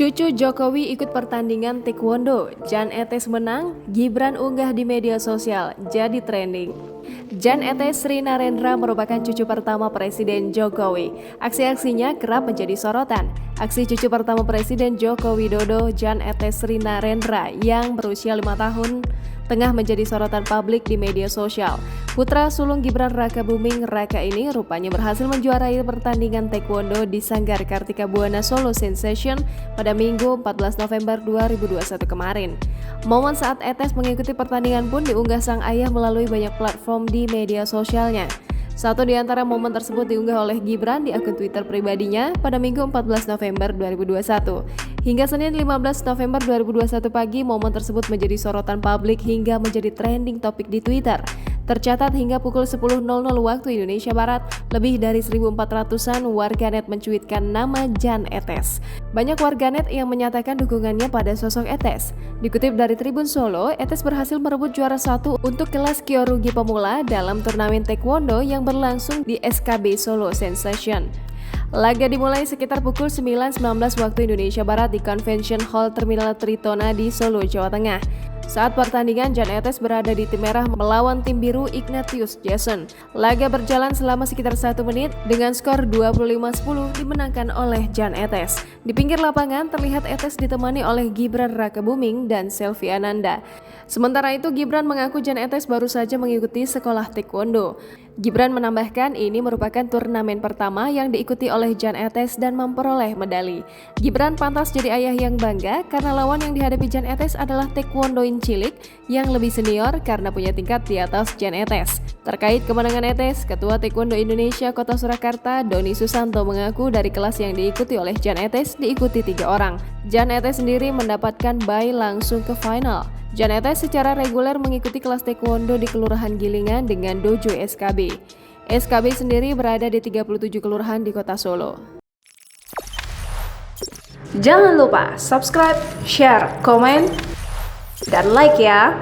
Cucu Jokowi ikut pertandingan taekwondo, Jan Etes menang, Gibran unggah di media sosial, jadi trending. Jan Etes Sri Narendra merupakan cucu pertama Presiden Jokowi. Aksi-aksinya kerap menjadi sorotan. Aksi cucu pertama Presiden Joko Widodo, Jan Etes Sri Narendra yang berusia 5 tahun, tengah menjadi sorotan publik di media sosial. Putra sulung Gibran Rakabuming Raka ini rupanya berhasil menjuarai pertandingan taekwondo di Sanggar Kartika Buana Solo Sensation pada Minggu 14 November 2021 kemarin. Momen saat Etes mengikuti pertandingan pun diunggah sang ayah melalui banyak platform di media sosialnya. Satu di antara momen tersebut diunggah oleh Gibran di akun Twitter pribadinya pada Minggu 14 November 2021. Hingga Senin 15 November 2021 pagi, momen tersebut menjadi sorotan publik hingga menjadi trending topik di Twitter. Tercatat hingga pukul 10.00 waktu Indonesia Barat, lebih dari 1.400-an warganet mencuitkan nama Jan Etes. Banyak warganet yang menyatakan dukungannya pada sosok Etes. Dikutip dari Tribun Solo, Etes berhasil merebut juara 1 untuk kelas Kyorugi pemula dalam turnamen taekwondo yang berlangsung di SKB Solo Sensation. Laga dimulai sekitar pukul 9.19 waktu Indonesia Barat di Convention Hall Terminal Tritona di Solo, Jawa Tengah. Saat pertandingan, Jan Etes berada di tim merah melawan tim biru Ignatius Jason. Laga berjalan selama sekitar 1 menit dengan skor 25-10 dimenangkan oleh Jan Etes. Di pinggir lapangan terlihat Etes ditemani oleh Gibran Rakabuming dan Selvi Ananda. Sementara itu, Gibran mengaku Jan Etes baru saja mengikuti sekolah taekwondo. Gibran menambahkan ini merupakan turnamen pertama yang diikuti oleh Jan Etes dan memperoleh medali. Gibran pantas jadi ayah yang bangga karena lawan yang dihadapi Jan Etes adalah taekwondoin cilik yang lebih senior karena punya tingkat di atas Jan Etes. Terkait kemenangan Etes, Ketua Taekwondo Indonesia Kota Surakarta, Doni Susanto mengaku dari kelas yang diikuti oleh Jan Etes diikuti 3 orang. Jan Etes sendiri mendapatkan bye langsung ke final. Jan Etes secara reguler mengikuti kelas taekwondo di Kelurahan Gilingan dengan dojo SKB. SKB sendiri berada di 37 kelurahan di Kota Solo. Jangan lupa subscribe, share, komen, dan like ya!